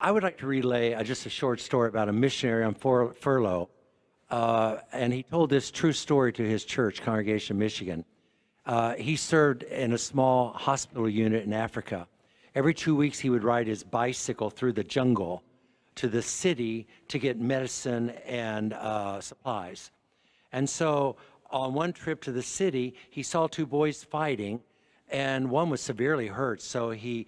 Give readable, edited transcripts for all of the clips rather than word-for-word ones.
I would like to relay just a short story about a missionary on furlough. And he told this true story to his church congregation in Michigan. He served in a small hospital unit in Africa. Every 2 weeks, he would ride his bicycle through the jungle to the city to get medicine and supplies. And so on one trip to the city, he saw two boys fighting, and one was severely hurt. So he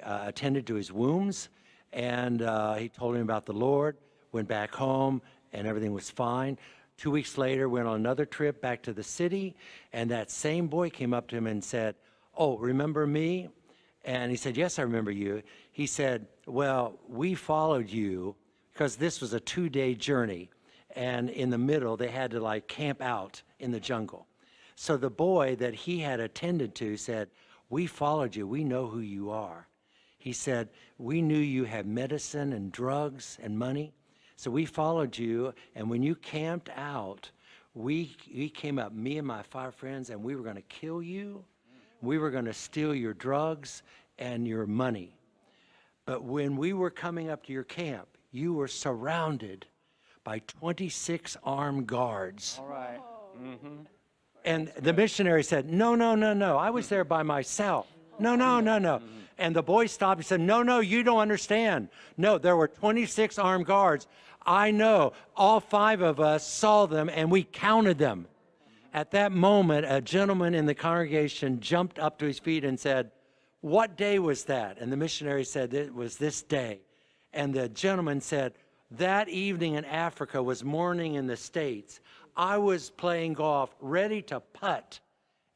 attended to his wounds, and he told him about the Lord, went back home, and everything was fine. 2 weeks later, went on another trip back to the city, and that same boy came up to him and said, "Oh, remember me?" And he said, "Yes, I remember you." He said, "Well, we followed you because this was a 2-day journey, and in the middle, they had to like camp out in the jungle." So the boy that he had attended to said, "We followed you. We know who you are." He said, "We knew you had medicine and drugs and money. So we followed you, and when you camped out, we came up, me and my 5 friends, and we were going to kill you. We were going to steal your drugs and your money. But when we were coming up to your camp, you were surrounded by 26 armed guards." All right. Mm-hmm. And the missionary said, "No, no, no, no. I was there by myself. No, no, no, no." And the boy stopped and said, "No, you don't understand. No, there were 26 armed guards. I know. All 5 of us saw them, and we counted them." At that moment, a gentleman in the congregation jumped up to his feet and said, "What day was that?" And the missionary said, "It was this day." And the gentleman said, "That evening in Africa was morning in the States. I was playing golf, ready to putt,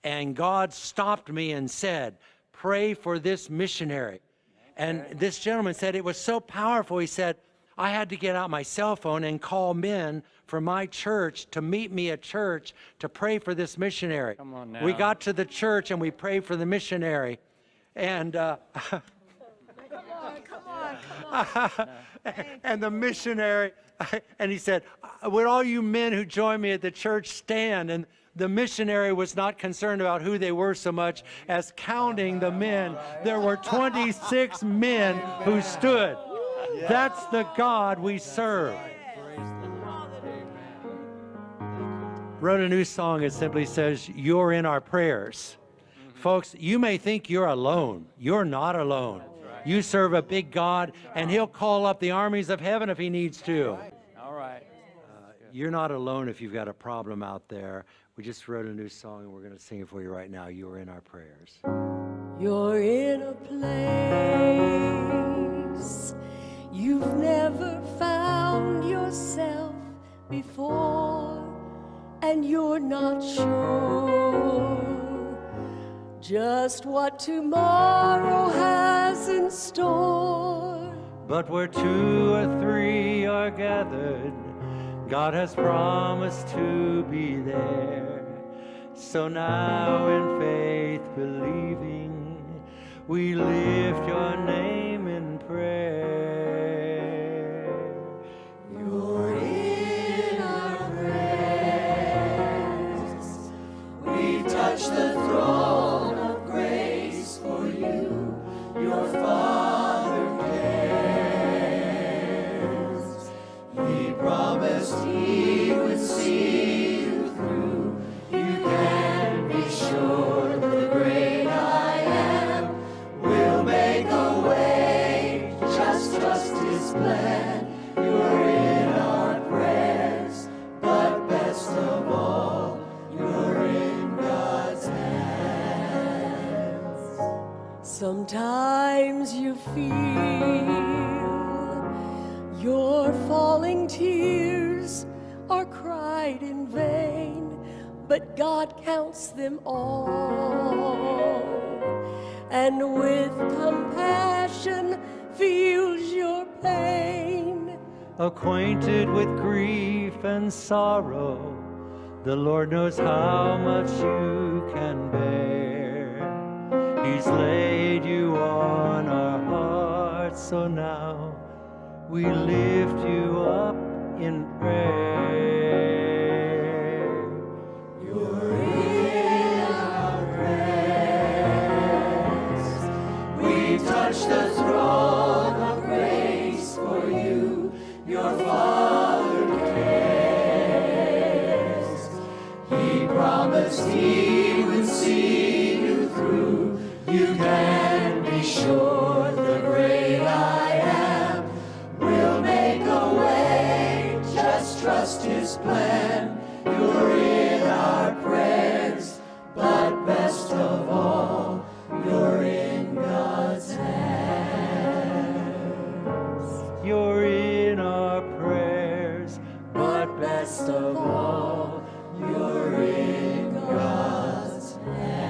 and God stopped me and said, 'Pray for this missionary.'" And this gentleman said it was so powerful. He said, "I had to get out my cell phone and call men from my church to meet me at church to pray for this missionary." Come on now. We got to the church and we prayed for the missionary. And Come on. and the missionary, and he said, "Would all you men who join me at the church stand?" And the missionary was not concerned about who they were so much as counting the men. There were 26 men who stood. That's the God we serve. Wrote a new song. It simply says, "You're in our prayers." Folks, you may think you're alone. You're not alone. You serve a big God, and he'll call up the armies of heaven if he needs to. All right. You're not alone if you've got a problem out there. We just wrote a new song, and we're going to sing it for you right now. You're in our prayers. You're in a place you've never found yourself before, and you're not sure just what tomorrow has in store. But where 2 or 3 are gathered, God has promised to be there. So now in faith believing, we lift your name in prayer. You're in our prayers. We've touched the throne of grace for you. Your Father cares. He promised he would see you through. You can be sure the great I am will make a way. Just trust his plan. You're in our prayers, but best of all, you're in God's hands. Sometimes you feel your falling tears are cried in vain, but God counts them all, and with compassion feels your pain. Acquainted with grief and sorrow, the Lord knows how much you can bear. He's laid you on our hearts, so now we lift you up in prayer. You're in our prayers. We've touched the throne of grace. promised He would see you through. You can be sure the great I am will make a way. Just trust His plan. You're in our prayers, but best of all, you're in God's hands. You're in our prayers, But best of all, you're in God's hands.